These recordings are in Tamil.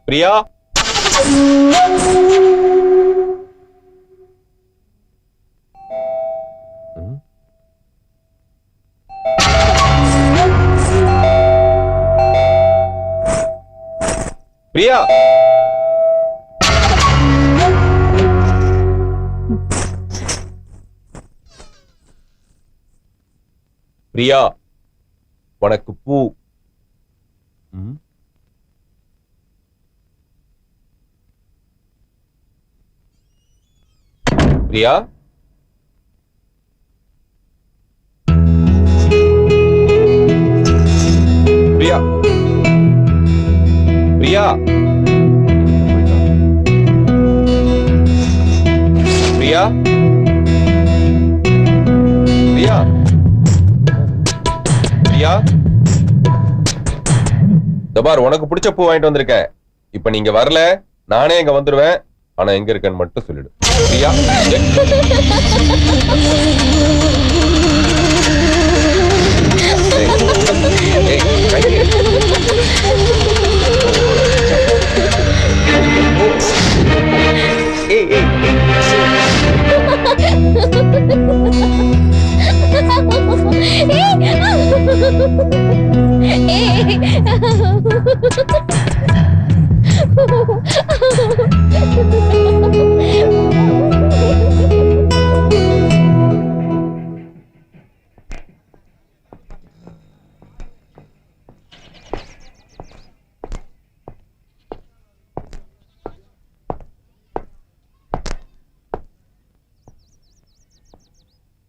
பிரியா, பிரியா, பிரியா, உனக்கு பூ. பிரியா, பிரியா, பிரியா, பிரியா, பிரியா, பிரியா, தபார் உனக்கு பிடிச்ச பூ வாங்கிட்டு வந்திருக்கேன். இப்ப நீங்க வரல, நானே இங்க வந்துருவேன். ஆனா எங்க இருக்கேன்னு மட்டும் சொல்லிடு. பிரியா,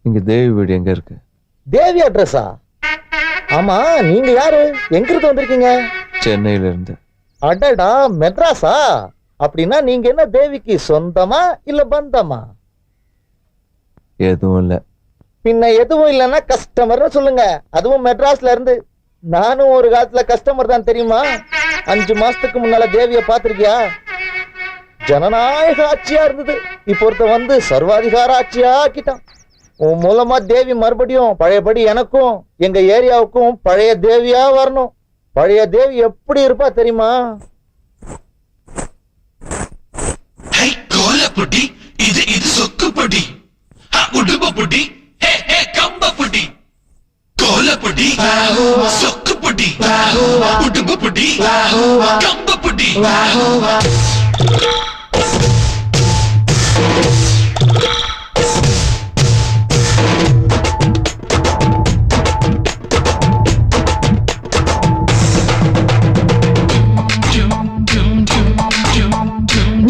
இங்க தேவி வீடு எங்க இருக்கு? தேவி அட்ரஸா? ஆமா, நீங்க யாரு? எங்க இருந்து வந்திருக்கீங்க? சென்னையில இருந்து. அடடா, மெட்ராஸா? அப்படின்னா நீங்க என்ன தேவிக்கு சொந்தமா இல்ல பந்தமா? எதுவும் இல்ல. பின்ன எதுவும் இல்லன்னா கஸ்டமர்னு சொல்லுங்க, அதுவும் மெட்ராஸ்ல இருந்து. நானும் ஒரு காலத்துல கஸ்டமர் தான் தெரியுமா? 5 மாசத்துக்கு முன்னால தேவிய பாத்திருக்கியா? ஜனநாயக ஆட்சியா இருந்தது, இப்ப ஒருத்த வந்து சர்வாதிகார ஆட்சியா ஆக்கிட்டான். உன் மூலமா தேவி மறுபடியும் பழையபடி எனக்கும் எங்க ஏரியாவுக்கும் பழைய தேவியா வரணும். பழைய தேவி எப்படி இருப்பா தெரியுமா? கோலப்பொடி, இது இது சொக்குப்பொடி, உடும்பொடி, கம்பப்பொடி, கோலப்பொடி, சொக்குப்பொடி, உடும்பொடி, கம்பப்பொடி.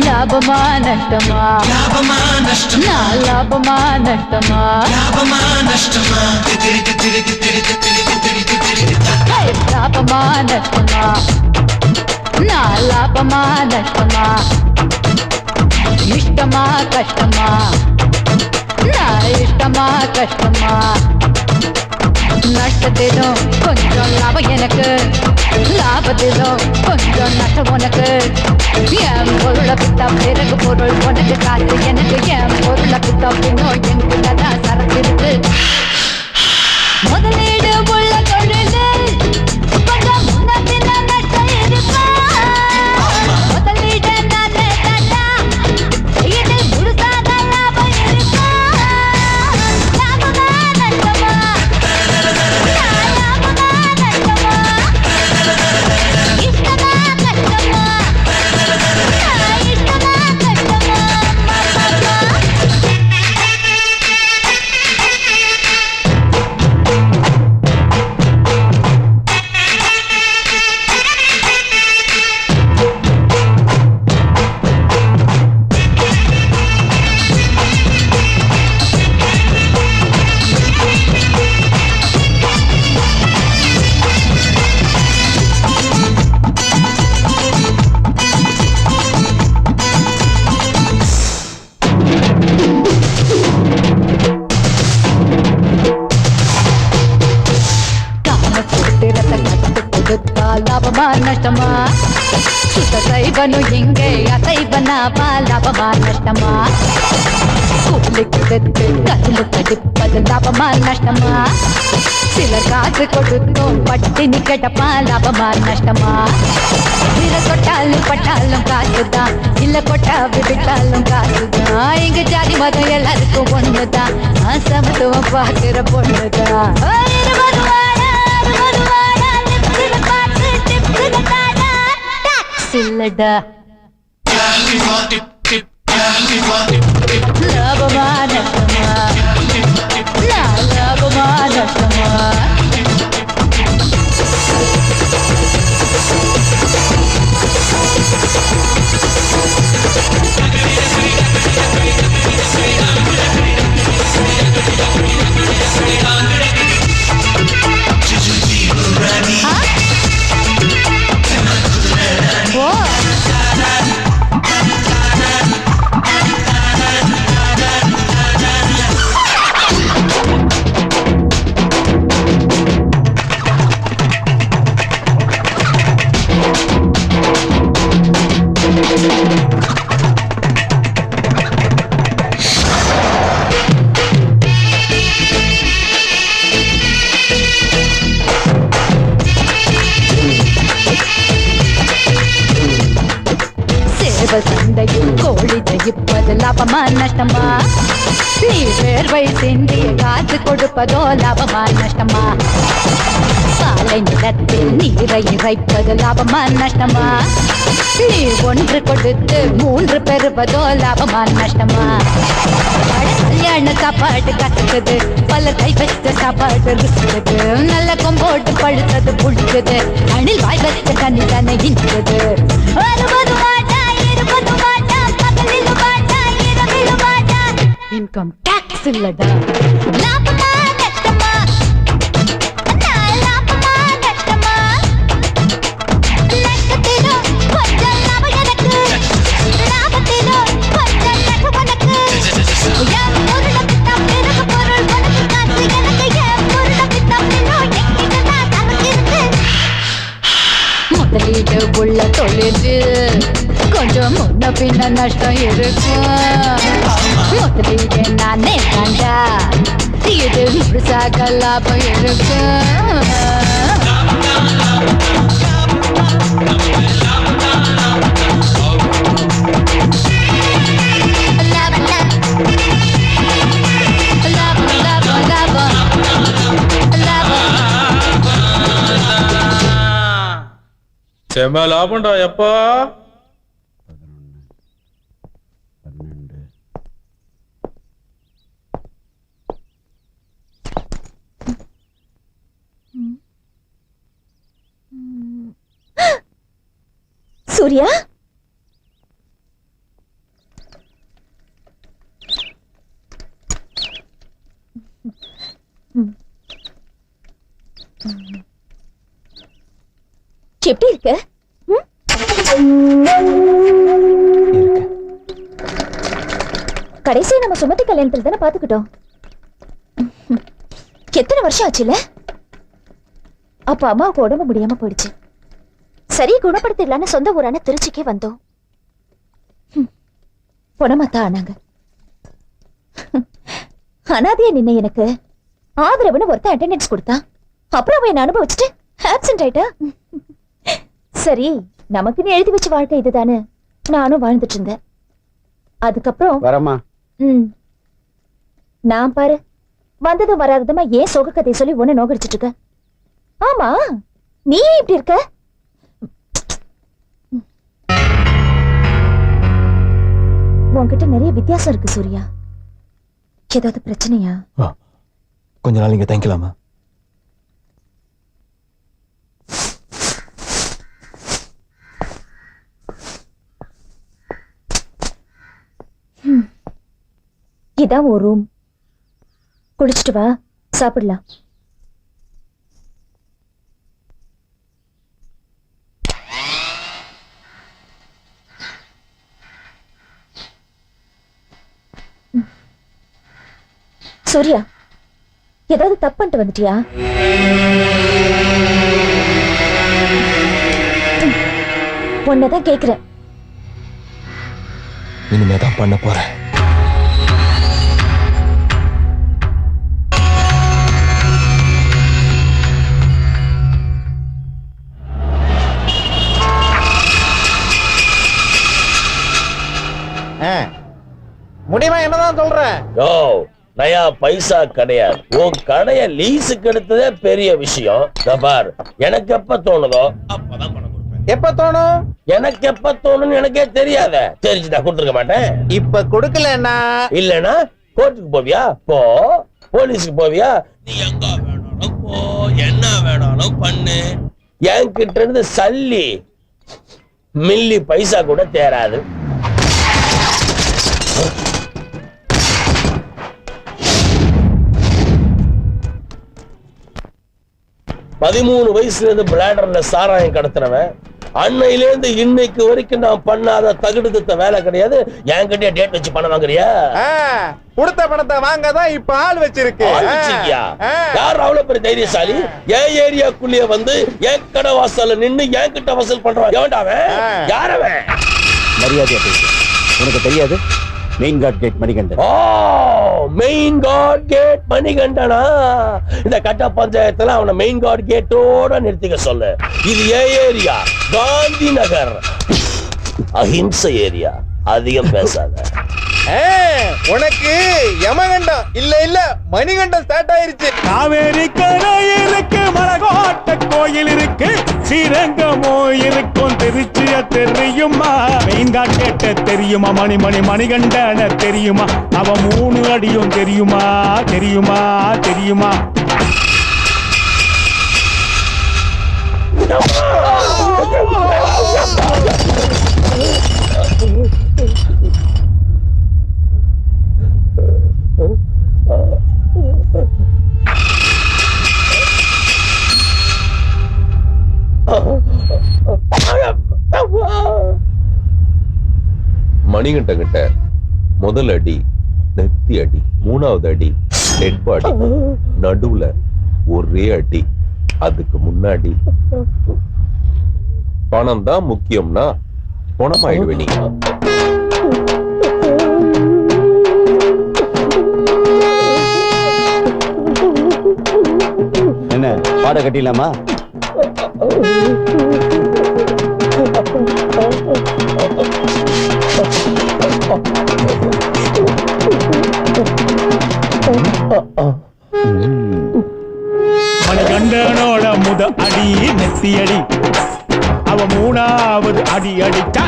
லாபமா நஷ்டமா? லாபமா நஷ்டமா? லாபமா நஷ்டமா? லாபமா நஷ்டமா? லாபமா நஷ்டமா? நான் லாபமா நஷ்டமா? இஷ்டமா கஷ்டமா? நான் இஷ்டமா கஷ்டமா? நஷ்டத்திலும் கொஞ்சம் லாபம் எனக்கு, லாபத்திலும் கொஞ்சம் நஷ்டம் உனக்கு. என் பொருளை பித்தா பிறகு பொருள் உனக்கு, காசு எனக்கு. என் பொருளை பித்தா பின்னும் எங்குள்ளதான் சரக்கு இருக்கு. முதலீடு உள்ள தொழில் கொஞ்சம் முன்ன பின்ன நஷ்டம் இருக்கா? முதலீடு நானே தாண்டா, இது முழுசாக லாபம் இருக்கா? லாபமா நஷ்டமா? லாபமா நஷ்டமா? சுத்த சைவனு இங்கே அசைவனாவா? லாபமா நஷ்டமா? கூலி கொடுத்து கசிலு கடிப்பது லாபமா நஷ்டமா? சிலர் காசு கொடுத்தோம் பட்டினி கிடப்பா லாபமா நஷ்டமா விர தொட்டாலும் பட்டாலும் காசுதான் இல்ல கொட்டா விட்டாலும் காசுதான் எங்க ஜாதி மதம் எல்லாருக்கும் ஒண்ணுதான் சமத்துவம் பார்க்கிற பொண்ணுதான் இல்லடா லாபமா நஷ்டமா லாபமா நஷ்டமா சந்தையில் கோழி ஜெயிப்பது லாபமா நஷ்டமா நீ வேர்வை சிந்திய காசு கொடுப்பதோ லாபமா நஷ்டமா பாலை நிலத்தில் நீரை இறைப்பது லாபமா நஷ்டமா நீ ஒன்று கொடுத்து மூன்று பெறுவதோ லாபமா நஷ்டமா கல்யாண சாப்பாடு கத்துக்குது பல கை வச்ச சாப்பாடு ருசிக்குது நல்ல கொம்போட்டு பழுத்தது புடிச்சது அணில் வாய் வச்ச கண்ணி தானே இன்றது இன்கம் டாக்ஸ் இல்லடா லாபமா நஷ்டமா லாபமா நஷ்டமா நஷ்டத்திலோ கொஞ்சம் லாபம் எனக்கு லாபத்திலோ கொஞ்சம் நஷ்டம் உனக்கு என் பொருளை வித்தா பிறகு பொருள் உனக்கு காசு எனக்கு என் பொருளை வித்தா பிறகு எங்கிட்டதான் தனக்கு இருக்கு முதலீடு உள்ள தொழில் கொஞ்சம் முன்ன பின்ன நஷ்டம் இருக்கும் முதலீடு நானே தாண்டா இது முழுசாக லாபம் இருக்கும் செம லாபம்டா எப்பா சூர்யா எப்படி இருக்க? கடைசியா நம்ம சுமதி கல்யாணத்துல தானே பாத்துக்கிட்டோம். எத்தனை வருஷம் ஆச்சுல? அப்ப அம்மாவுக்கு உடம்பு முடியாம போயிடுச்சு. சரி குணப்படுத்திடலான்னு சொந்த ஊரான திருச்சிக்கே வந்தோம். பொணமாத்தான் ஆனாங்க. அனாதையா நின்ன எனக்கு ஆதரவுன்னு ஒருத்தன் அட்டெண்டன்ஸ் கொடுத்தான். அப்புறம் அவன் என்ன அனுபவிச்சுட்டு ஆப்சென்ட் ஆயிட்டா. சரி நமக்குன்னு எழுதி வச்ச வாழ்க்கை இதுதானே நானும் வாழ்ந்துட்டு இருந்தேன். அதுக்கப்புறம் வரமா நான் பாரு வந்ததும் வராததுமா ஏன் சோக கதையை சொல்லி ஒண்ணு நோகடிச்சிட்டு இருக்க. ஆமா நீ ஏன் இப்படி இருக்க? உன்கிட்ட நிறைய வித்தியாசம் இருக்கு சூர்யா. ஏதாவது பிரச்சனையா? கொஞ்ச நாள் இங்க தங்கிக்கலாமா? இதான் ஒரு ரூம். குளிச்சுட்டு வா, சாப்பிடலாம். சூர்யா ஏதாவது தப்பு பண்ணிட்டு வந்துட்டியா? உன்னதான் கேக்குறேன். இனிமேதான் பண்ண போறேன். முடியுமா என்னதான் சொல்றேன்? யோ நயா பைசா கிடையாது. உன் கடைய லீஸுக்கு எடுத்ததே பெரிய விஷயம். இதோ பார், எனக்கு எப்ப தோணுதோ அப்பதான் பணம் கொடுப்பேன். எப்ப தோணும்? எனக்கு எப்ப தோணும்னு எனக்கே தெரியாத. தெரிஞ்சுட்டா கொடுத்துருக்க மாட்டேன். இப்ப கொடுக்கலன்னா இல்லனா கோர்ட்டுக்கு போவியா? போ. போலீஸுக்கு போவியா? நீ எங்க வேணாலும் போ, என்ன வேணாலும் பண்ணு. என்கிட்ட இருந்து சல்லி மில்லி பைசா கூட தேராது. பதிமூணு வயசுல இருந்து பிளாடர்ல சாராயம் கடத்துறவன். அன்னையிலேருந்து இன்னைக்கு வரைக்கும் நான் பண்ணாத தகுடுத்த வேலை கிடையாது. என்கிட்ட டேட் வச்சு பணம் வாங்குறியா? கொடுத்த பணத்தை வாங்கதான் இப்ப ஆள் வச்சிருக்கு. யார் அவ்வளவு பெரிய தைரியசாலி? என் ஏரியாக்குள்ளேயே வந்து என் கடை வாசல்ல நின்னு என் கிட்ட வசூல் பண்றான். எவன்டாவன்? யாரவன்? மரியாதையா பேசு. உனக்கு தெரியாது main guard gate Manikandan. Main guard gate மணிகண்டனா? இந்த கட்ட பஞ்சாயத்துல அவனை மெயின் காட் கேட்டோட நிறுத்திக்க சொல்லு. இது ஏன் ஏரியா? காந்தி நகர், அஹிம்சை ஏரியா. அதிகம் பேசாத. உனக்கு யமகண்டம் இல்ல இல்ல மணிகண்டம் ஸ்டார்ட் ஆயிருச்சு. காவேரி கரை இருக்கு, மலகோட்டை கோயில் இருக்கு, ஸ்ரீரங்கமோ இருக்கும், திருச்சிய தெரியுமா? மெயின் காட் கேட்ட தெரியுமா? மணி மணிகண்டன தெரியுமா? அவன் 3 அடியும் தெரியுமா? தெரியுமா? தெரியுமா? மணிகண்டன் கிட்ட முதல் அடி நெத்தி அடி, 3வது அடி டெட் பாடி, நடுவுல ஒரே அடி. அதுக்கு முன்னாடி பணம் தான் முக்கியம்னா பணமாயிடுவே நீ. என்ன பாட கட்டிடலாமா? மணிகண்டனோட முத அடி நெத்தி அடி, அவ 3வது அடி அடிச்சா.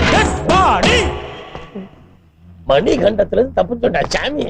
மணிகண்டத்துல இருந்து தப்பு சொன்னா சாமி.